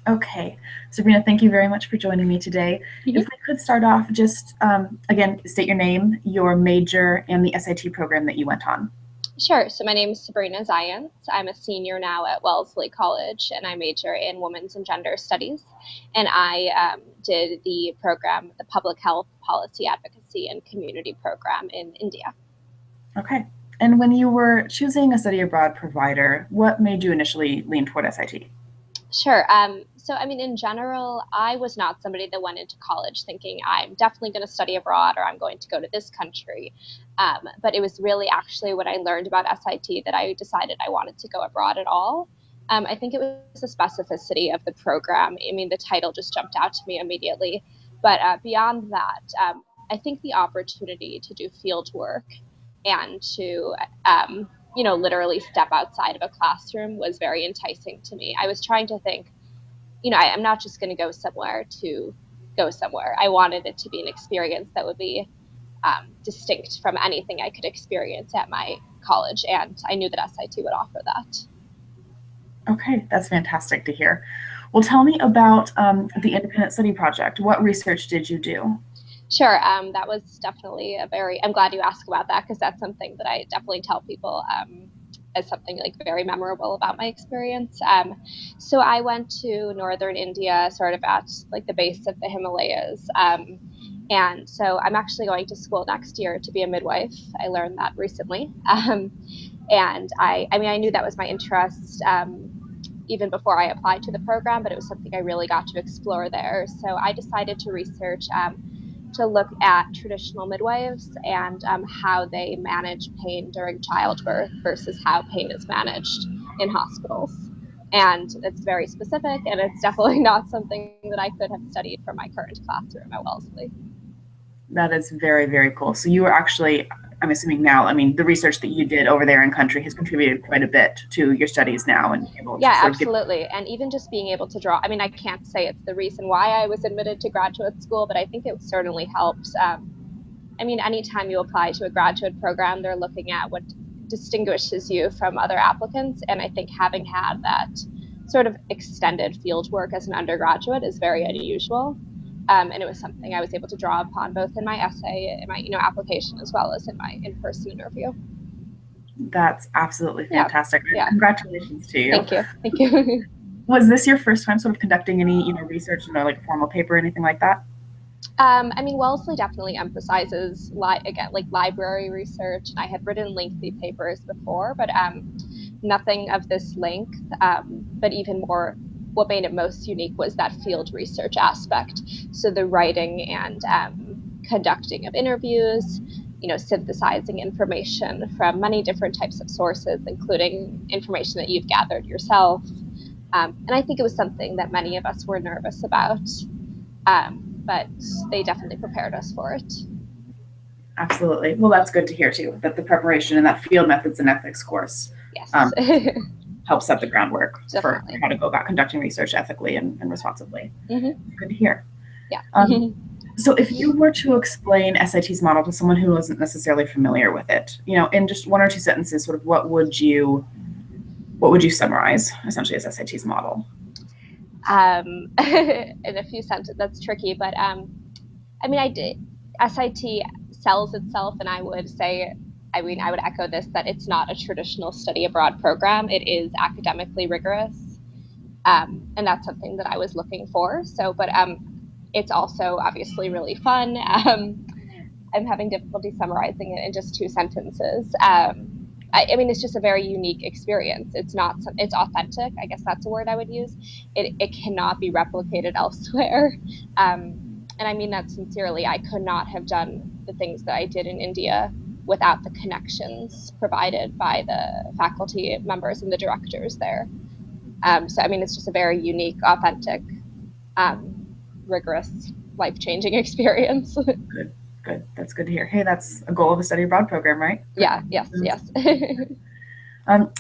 Okay, Sabrina, thank you very much for joining me today. If Mhm. we could start off, just again, state your name, your major, and the SIT program that you went on. Sure. So my name is Sabrina Zients. I'm a senior now at Wellesley College, and I major in Women's and Gender Studies. And I did the program, the Public Health Policy Advocacy and Community Program in India. Okay. And when you were choosing a study abroad provider, what made you initially lean toward SIT? Sure. So, I mean, in general, I was not somebody that went into college thinking I'm definitely going to study abroad or I'm going to go to this country. But it was really actually when I learned about SIT that I decided I wanted to go abroad at all. I think it was the specificity of the program. I mean, the title just jumped out to me immediately. But beyond that, I think the opportunity to do field work and to literally step outside of a classroom was very enticing to me. I was trying to think, I'm not just going to go somewhere to go somewhere. I wanted it to be an experience that would be distinct from anything I could experience at my college, and I knew that SIT would offer that. Okay, that's fantastic to hear. Well, tell me about the independent study project. What research did you do? Sure. That was definitely I'm glad you asked about that because that's something that I definitely tell people as something like very memorable about my experience. So I went to northern India, sort of at like the base of the Himalayas. And so I'm actually going to school next year to be a midwife. I learned that recently. And I mean, I knew that was my interest even before I applied to the program, but it was something I really got to explore there. So I decided to research to look at traditional midwives and how they manage pain during childbirth versus how pain is managed in hospitals. And it's very specific, and it's definitely not something that I could have studied from my current classroom at Wellesley. That is very, very cool. So you were actually, I'm assuming now, I mean, the research that you did over there in country has contributed quite a bit to your studies now and able to Yeah, sort of get. absolutely. And even just being able to draw, I mean, I can't say it's the reason why I was admitted to graduate school, but I think it certainly helped. I mean, anytime you apply to a graduate program, they're looking at what distinguishes you from other applicants. And I think having had that sort of extended field work as an undergraduate is very unusual. And it was something I was able to draw upon both in my essay, in my application, as well as in my in-person interview. That's absolutely Yeah, fantastic. yeah. Congratulations to you. Thank you, thank you. Was this your first time sort of conducting any, research, like a formal paper or anything like that? I mean, Wellesley definitely emphasizes again like library research, and I had written lengthy papers before, but nothing of this length. But even more, what made it most unique was that field research aspect. So the writing and conducting of interviews, synthesizing information from many different types of sources, including information that you've gathered yourself. And I think it was something that many of us were nervous about. But they definitely prepared us for it. Absolutely. Well, that's good to hear too, that the preparation in that field methods and ethics course Yes. helps set the groundwork for Definitely. how to go about conducting research ethically and responsibly. Mm-hmm. Good to hear. Yeah. So if you were to explain SIT's model to someone who wasn't necessarily familiar with it, in just one or two sentences, sort of what would you summarize essentially as SIT's model? In a few sentences, that's tricky, but I mean, I did. SIT sells itself, and I would say, I mean, I would echo this that it's not a traditional study abroad program. It is academically rigorous, and that's something that I was looking for. So, but it's also obviously really fun. I'm having difficulty summarizing it in just two sentences. I mean, it's just a very unique experience. It's authentic. I guess that's a word I would use. It cannot be replicated elsewhere. And I mean that sincerely. I could not have done the things that I did in India without the connections provided by the faculty members and the directors there. So, I mean, it's just a very unique, authentic, rigorous, life-changing experience. Good, good. That's good to hear. Hey, that's a goal of a study abroad program, right? Yeah, yes, yes.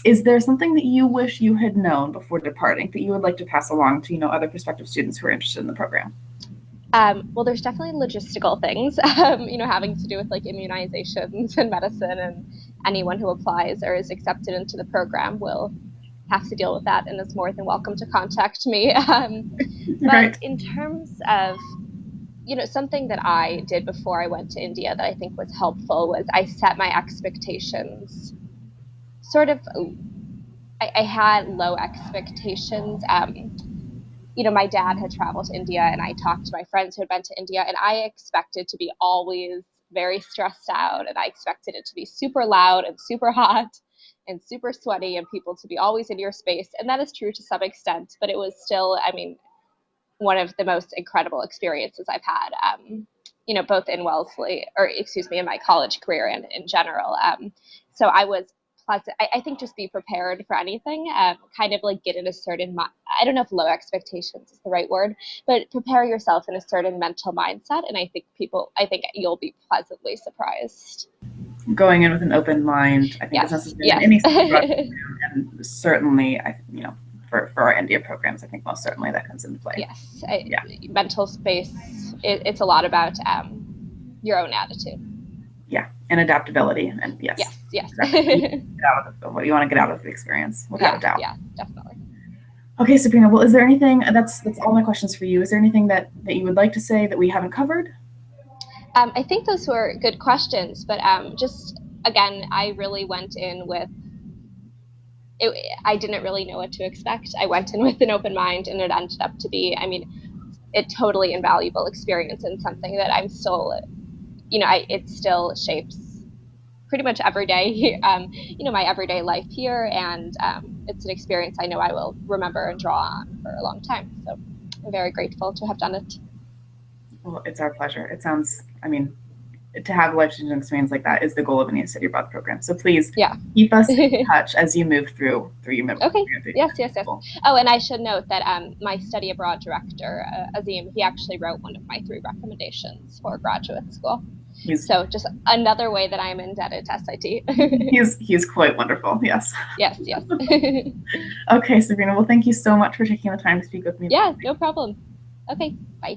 Is there something that you wish you had known before departing that you would like to pass along to, other prospective students who are interested in the program? Well, there's definitely logistical things, having to do with like immunizations and medicine, and anyone who applies or is accepted into the program will have to deal with that and is more than welcome to contact me. But Right. in terms of, something that I did before I went to India that I think was helpful was I set my expectations sort of, I had low expectations. My dad had traveled to India and I talked to my friends who had been to India, and I expected to be always very stressed out, and I expected it to be super loud and super hot and super sweaty and people to be always in your space. And that is true to some extent, but it was still, one of the most incredible experiences I've had, both in Wellesley, or excuse me, in my college career and in general. So I was pleasant. I think just be prepared for anything, kind of like get in a certain, I don't know if low expectations is the right word, but prepare yourself in a certain mental mindset. And I think you'll be pleasantly surprised. Going in with an open mind, I think is Yes, necessary in yes. any program, and certainly, for our India programs, I think most certainly that comes into play. Yes, mental space. It's a lot about your own attitude. Yeah, and adaptability, and yes, exactly. What you want to get out of the experience, without a doubt. Yeah, definitely. Okay, Sabrina. Well, is there anything? That's all my questions for you. Is there anything that you would like to say that we haven't covered? I think those were good questions, but just again, I really went in with it. I didn't really know what to expect. I went in with an open mind, and it ended up to be, a totally invaluable experience, and something that I'm still, it still shapes pretty much every day, my everyday life here. And it's an experience I know I will remember and draw on for a long time. So I'm very grateful to have done it. Well, it's our pleasure. It sounds, to have a life-changing experience like that is the goal of any city abroad program. So please keep us in touch as you move through your middle. Okay. Yes. Oh, and I should note that my study abroad director, Azim, he actually wrote one of my 3 recommendations for graduate school. So just another way that I'm indebted to SIT. he's quite wonderful. Yes. Yes. Okay, Sabrina. Well, thank you so much for taking the time to speak with me. Yeah, no problem. Okay, bye.